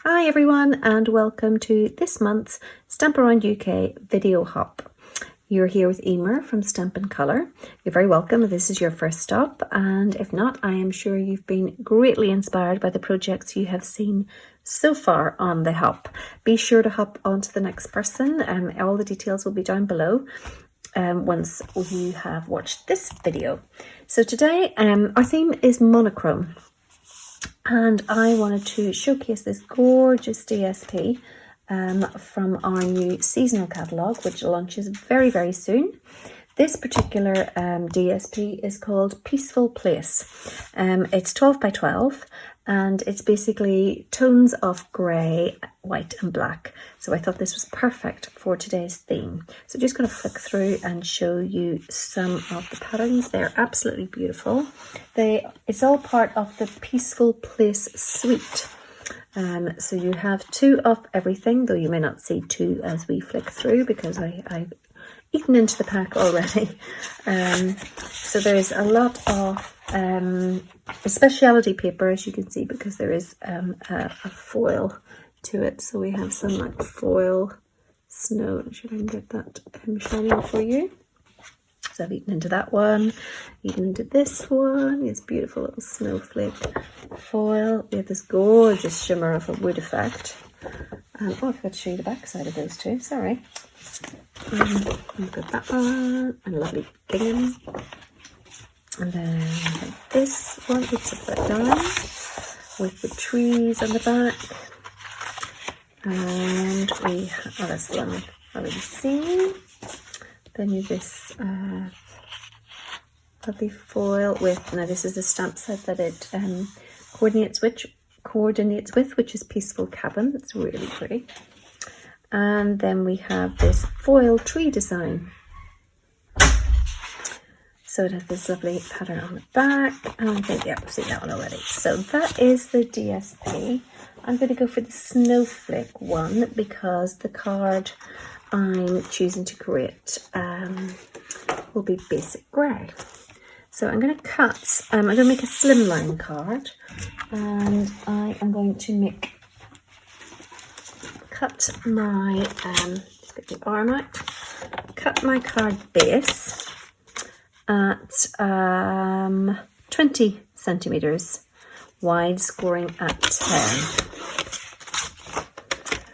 Hi everyone and welcome to this month's Stamp Around UK video hop. You're here with Emer from Stamp & Colour. You're very welcome if this is your first stop, and if not, I am sure you've been greatly inspired by the projects you have seen so far on the hop. Be sure to hop on to the next person. All the details will be down below once you have watched this video. So today our theme is monochrome. And I wanted to showcase this gorgeous DSP from our new seasonal catalogue, which launches very, very soon. This particular DSP is called Peaceful Place. It's 12 by 12 and it's basically tones of grey, white and black. So I thought this was perfect for today's theme. So just going to flick through and show you some of the patterns. They're absolutely beautiful. It's all part of the Peaceful Place suite. So you have two of everything, though you may not see two as we flick through because I've eaten into the pack already. So there's a lot of speciality paper, as you can see, because there is a foil to it. So we have some like foil snow. Should I get that shining for you? So I've eaten into that one, eaten into this one. It's beautiful little snowflake foil. We have this gorgeous shimmer of a wood effect. Oh, I forgot to show you the back side of those two, sorry. We've got that one, and lovely gingham. And then we have this one, it's upside down, with the trees on the back. And we have, oh, that's the one we've already seen. Then you have this lovely foil with, now this is the stamp set that it coordinates with, which is Peaceful Cabin. It's really pretty. And then we have this foil tree design. So it has this lovely pattern on the back. And I think, yeah, we've seen that one already. So that is the DSP. I'm going to go for the snowflake one because the card I'm choosing to create will be basic grey. So I'm going to I'm going to make a slimline card, and I am going to cut my, let's get the arm out, cut my card base at 20 centimetres wide, scoring at 10.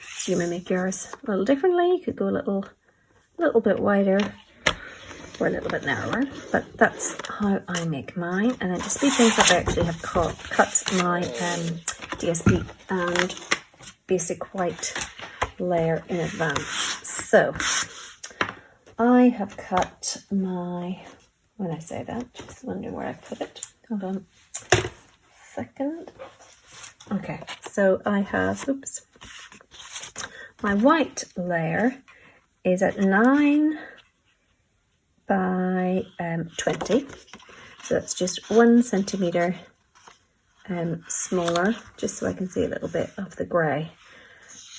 So you may make yours a little differently. You could go a little bit wider or a little bit narrower, but that's how I make mine. And then to speed things up, I actually have cut my DSP and basic white layer in advance. So I have cut my, when I say that, just wondering where I put it. Hold on a second. Okay, so I have, oops, my white layer is at 9 by 20, so that's just 1 centimetre smaller, just so I can see a little bit of the grey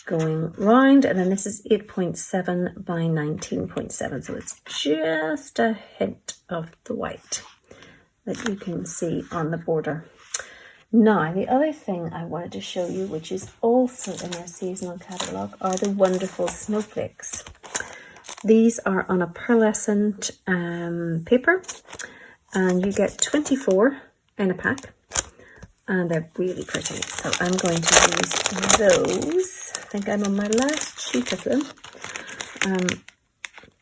going round. And then this is 8.7 by 19.7, so it's just a hint of the white that you can see on the border. Now, the other thing I wanted to show you, which is also in our seasonal catalogue, are the wonderful snowflakes. These are on a pearlescent paper, and you get 24 in a pack, and they're really pretty. So I'm going to use those. I think I'm on my last sheet of them,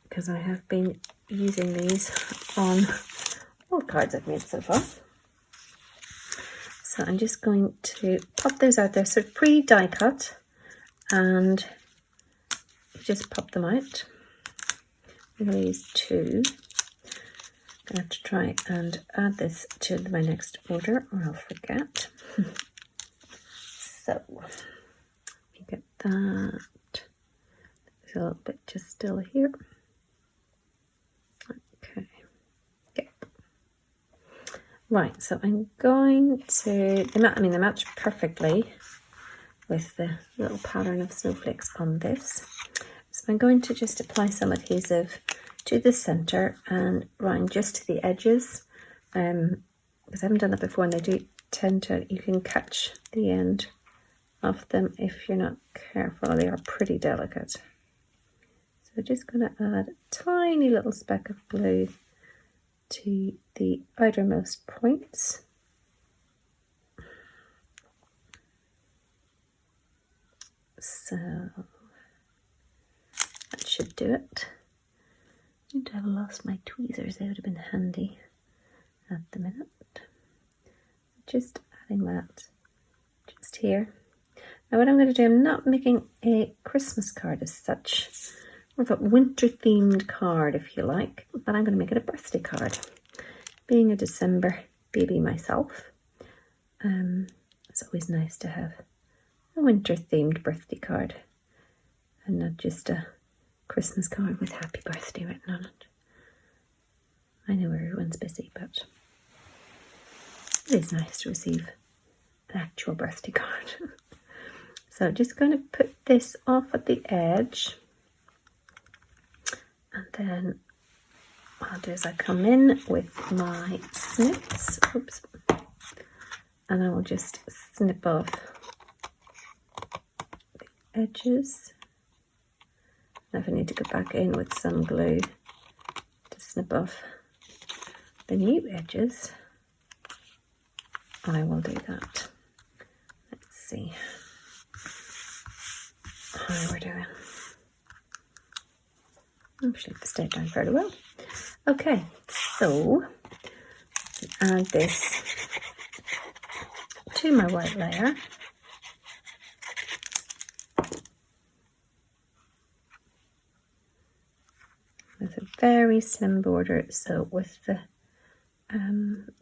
because I have been using these on all cards I've made so far. So I'm just going to pop those out there, so pre-die cut, and just pop them out. I'm going to use two. I'm going to have to try and add this to my next order or I'll forget. So you get that. There's a little bit just still here. Okay. Yep. Right, so I'm going to, they match perfectly with the little pattern of snowflakes on this. So I'm going to just apply some adhesive to the center and round just to the edges, because I haven't done that before, and they do tend to, you can catch the end of them if you're not careful. They are pretty delicate. So just going to add a tiny little speck of glue to the outermost points. So that should do it. I seem to have lost my tweezers. They would have been handy at the minute. Just adding that just here. Now what I'm going to do, I'm not making a Christmas card as such, more of a winter themed card if you like, but I'm going to make it a birthday card. Being a December baby myself, it's always nice to have a winter themed birthday card and not just a Christmas card with happy birthday written on it. I know everyone's busy, but it is nice to receive an actual birthday card. So just going to put this off at the edge, and then what I'll do is I come in with my snips, oops, and I will just snip off the edges. Now if I need to go back in with some glue to snip off the new edges, I will do that. Let's see how we're doing. Actually, it's stayed down fairly well. Okay, so add this to my white layer. With a very slim border, so with the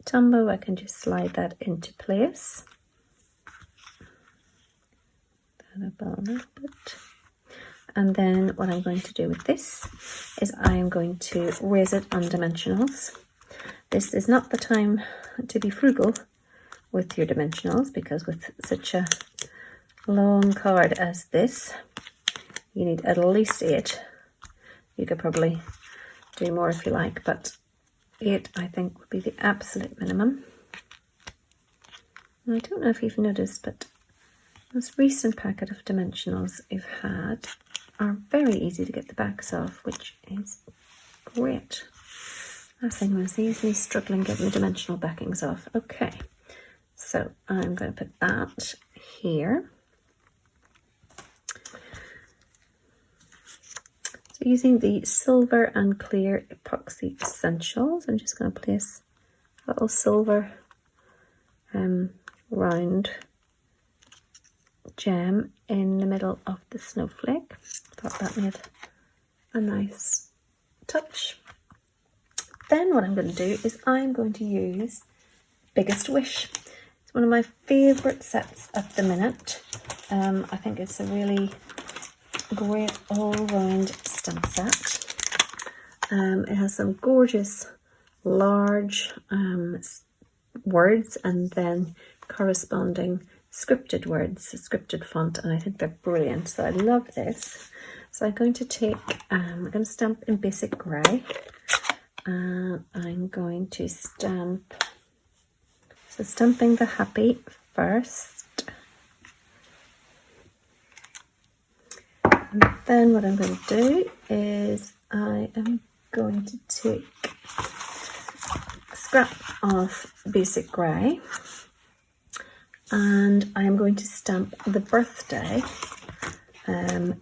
Tombow I can just slide that into place. That up a little bit. And then what I'm going to do with this is I am going to raise it on dimensionals. This is not the time to be frugal with your dimensionals, because with such a long card as this, you need at least 8. You could probably do more if you like, but 8 I think would be the absolute minimum. And I don't know if you've noticed, but this recent packet of dimensionals I've had are very easy to get the backs off, which is great. Last thing was easily struggling getting the dimensional backings off. Okay, so I'm going to put that here. So using the Silver and Clear Epoxy Essentials, I'm just going to place a little silver round gem in the middle of the snowflake. Thought that made a nice touch. Then what I'm going to do is I'm going to use Biggest Wish. It's one of my favourite sets at the minute. I think it's a really great all-round stamp set. It has some gorgeous large words and then corresponding scripted words, a scripted font, and I think they're brilliant, so I love this. So I'm going to take, I'm going to stamp in basic grey. I'm going to stamp, so stamping the happy first. And then what I'm going to do is I am going to take a scrap of basic grey, and I'm going to stamp the birthday and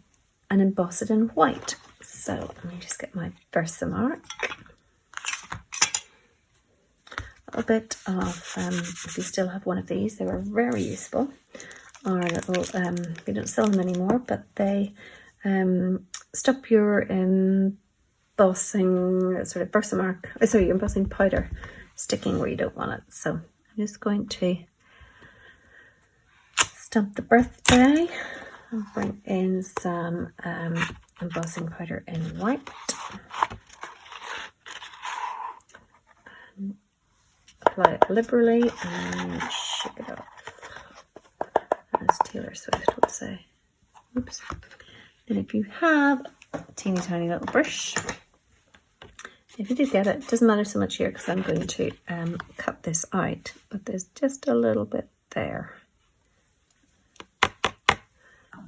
emboss it in white. So let me just get my Versamark. A little bit of, if you still have one of these, they were very useful. Or a little, they don't sell them anymore, but they stop your embossing, sort of Versamark, sorry, your embossing powder sticking where you don't want it. So I'm just going to stamp the birthday and bring in some embossing powder in white. And apply it liberally and shake it off, as Taylor Swift would say. Oops. And if you have a teeny tiny little brush, if you do get it, it doesn't matter so much here because I'm going to cut this out, but there's just a little bit there.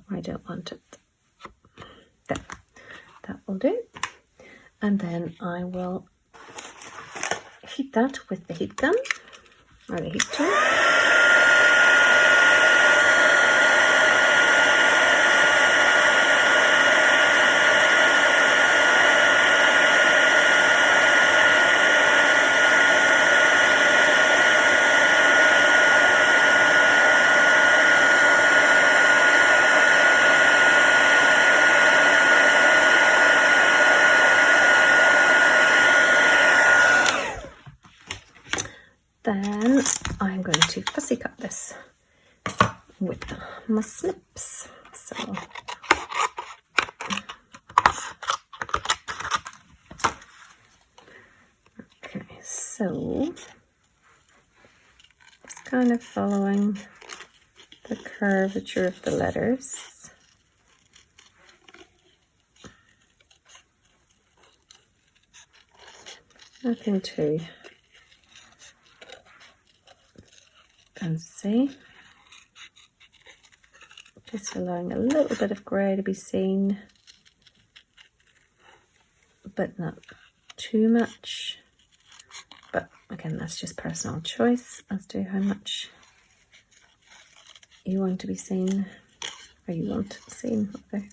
where I don't want it. There, that will do. And then I will heat that with the heat gun or the heat tool. Then I'm going to fussy cut this with my snips. So okay, so just kind of following the curvature of the letters. Nothing too fancy, just allowing a little bit of grey to be seen, but not too much. But again, that's just personal choice as to how much you want to be seen, or you want seen. Okay.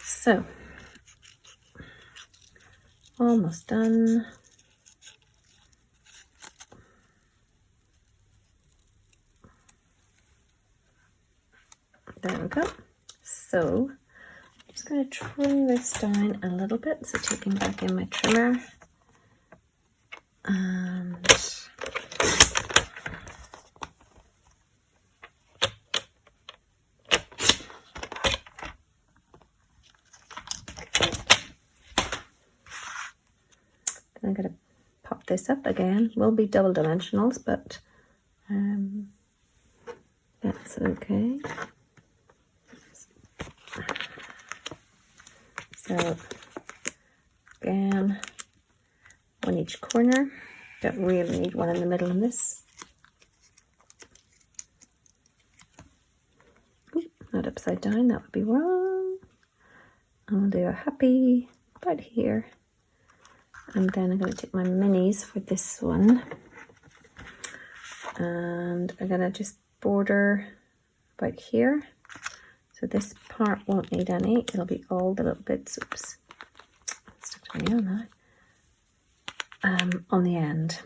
So, almost done. There we go. So, I'm just going to trim this down a little bit. So, taking back in my trimmer. And I'm going to pop this up again. Will be double dimensionals, but that's okay. So again, one each corner. Don't really need one in the middle in this. Ooh, not upside down, that would be wrong. I'll do a happy about here. And then I'm going to take my minis for this one. And I'm going to just border about here. So this part won't need any. It'll be all the little bits, oops, stuck to my nail now, on the end.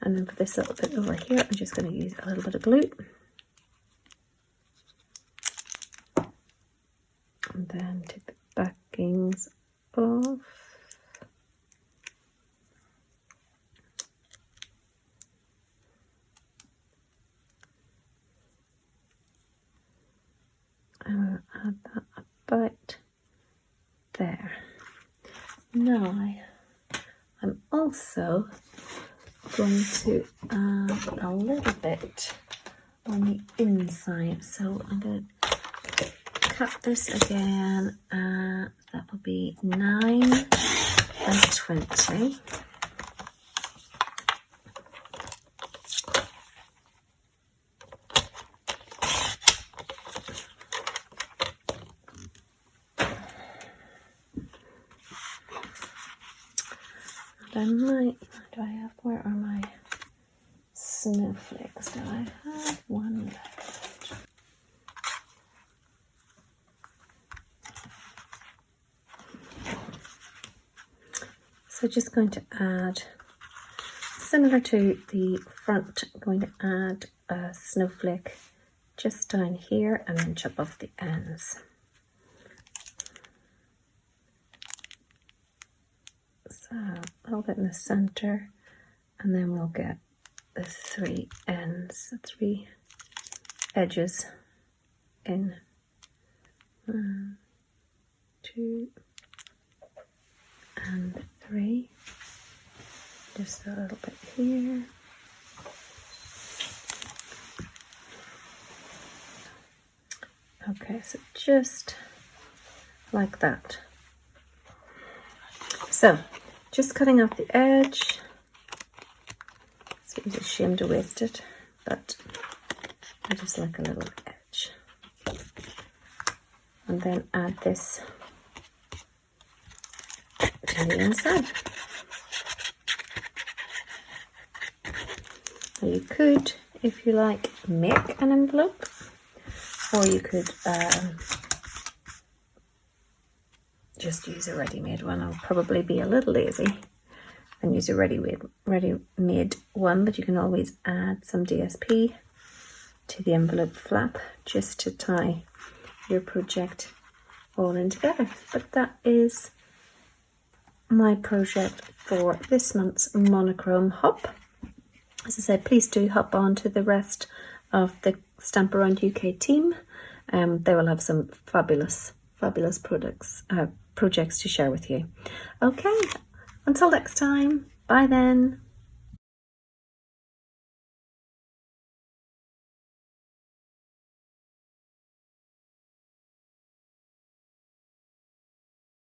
And then for this little bit over here, I'm just going to use a little bit of glue. And then take the backings off. And we'll add that about there. Now, I'm also going to add a little bit on the inside. So I'm going to cut this again. That will be 9 and 20. I might, do I have, where are my snowflakes? Do I have one left? So just going to add, similar to the front, I'm going to add a snowflake just down here and then chop off the ends. So a little bit in the center, and then we'll get the 3 ends, the 3 edges in. 1, 2, and 3. Just a little bit here. Okay, so just like that. So, just cutting off the edge. Seems a shame to waste it, but I just like a little edge. And then add this to the inside. Now you could, if you like, make an envelope, or you could just use a ready-made one. I'll probably be a little lazy and use a ready-made one, but you can always add some DSP to the envelope flap just to tie your project all in together. But that is my project for this month's monochrome hop. As I said, please do hop on to the rest of the Stamp Around UK team. They will have some fabulous projects to share with you. Okay, until next time, bye then.